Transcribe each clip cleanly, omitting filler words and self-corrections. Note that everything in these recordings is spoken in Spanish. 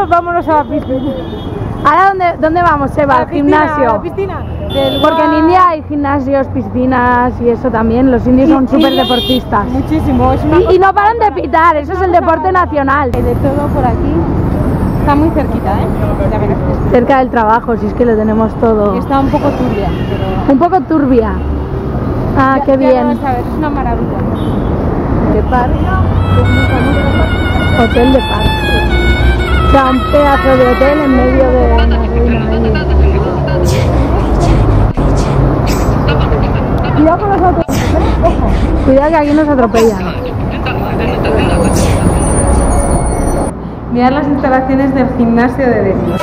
todos vámonos a la piscina. Ahora, ¿dónde vamos, Eva? Al gimnasio. A la piscina. Porque en India hay gimnasios, piscinas y eso también. Los indios son súper deportistas. Muchísimo. Y no paran de pitar, eso es el deporte nacional. De todo por aquí. Está muy cerquita, ¿eh? Ya verás. Cerca del trabajo, si es que lo tenemos todo. Y está un poco turbia, pero... Un poco turbia. Ah, ya, qué bien. Ya vas a ver, es una maravilla. ¿Qué parque? Hotel de parque. O sea, un pedazo de hotel en medio de una ruina. Cuidado con los autos, ojo. Cuidado que aquí nos atropellan. Mirad las instalaciones del gimnasio de Delhi.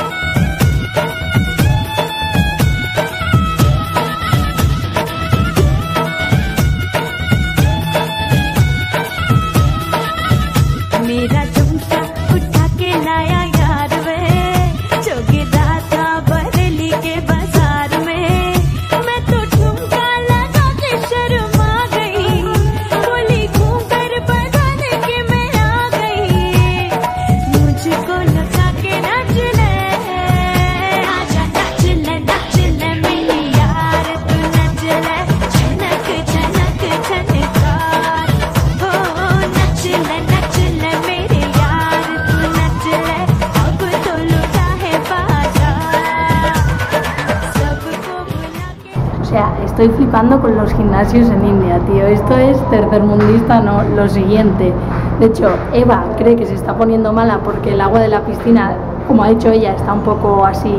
O sea, estoy flipando con los gimnasios en India, tío. Esto es tercermundista, no, lo siguiente. De hecho, Eva cree que se está poniendo mala porque el agua de la piscina, como ha dicho ella, está un poco así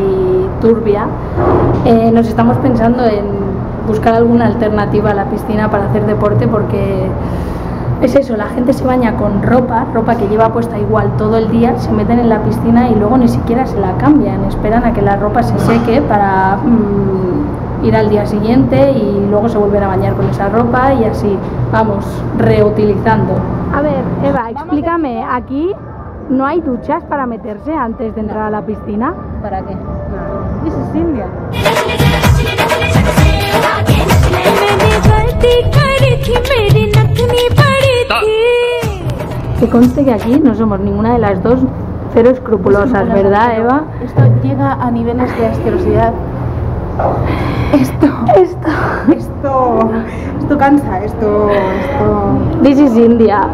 turbia. Nos estamos pensando en buscar alguna alternativa a la piscina para hacer deporte porque es eso, la gente se baña con ropa que lleva puesta igual todo el día, se meten en la piscina y luego ni siquiera se la cambian, esperan a que la ropa se seque para ir al día siguiente y luego se vuelven a bañar con esa ropa y así, vamos, reutilizando. A ver, Eva, explícame, aquí no hay duchas para meterse antes de entrar a la piscina. ¿Para qué? No. This is India. Que conste que aquí no somos ninguna de las dos cero escrupulosas, ¿verdad, Eva? Esto llega a niveles de asquerosidad. Esto cansa, esto... This is India.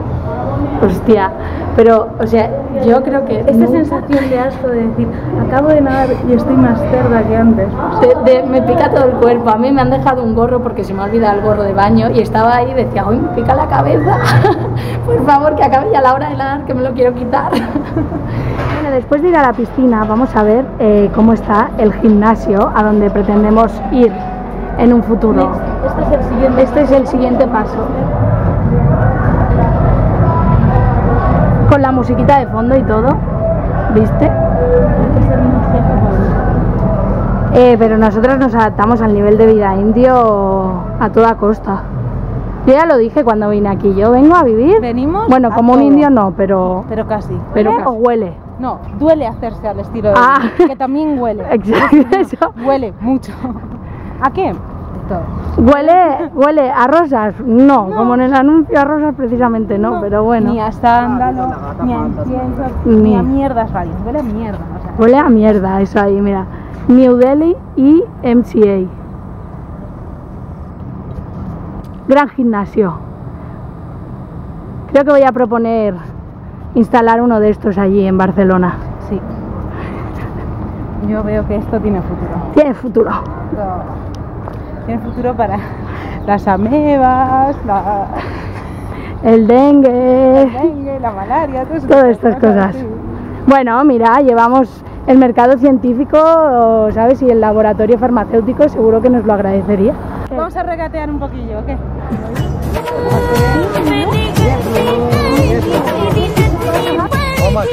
Hostia. Pero, o sea, yo creo que... Esta sensación de asco de decir, acabo de nadar y estoy más cerda que antes. Me pica todo el cuerpo. A mí me han dejado un gorro porque se me ha olvidado el gorro de baño y estaba ahí y decía, uy, me pica la cabeza. Por favor, que acabe ya la hora de nadar, que me lo quiero quitar. Bueno, después de ir a la piscina, vamos a ver cómo está el gimnasio a donde pretendemos ir en un futuro. Este es el siguiente paso. Con la musiquita de fondo y todo, ¿viste? Pero nosotros nos adaptamos al nivel de vida indio a toda costa. Yo ya lo dije cuando vine aquí, yo vengo a vivir. Venimos. Bueno, como un indio no, pero casi. Pero huele. No, duele hacerse al estilo de que también huele. Exacto, eso. Huele mucho. ¿A qué? ¿Huele a rosas? No, como en el anuncio a rosas precisamente no, pero bueno. Ni a sándalo, ni a incienso, ni a mierdas rayas. Huele a mierda. O sea. Huele a mierda, eso ahí, mira. New Delhi y MCA. Gran gimnasio. Creo que voy a proponer instalar uno de estos allí en Barcelona. Sí. Yo veo que esto tiene futuro. Tiene futuro. Tiene futuro para las amebas, el dengue, la malaria, todas estas cosas. Sí. Bueno, mira, llevamos el mercado científico, ¿sabes? Y el laboratorio farmacéutico seguro que nos lo agradecería. Vamos a regatear un poquillo, ¿o qué? Vamos,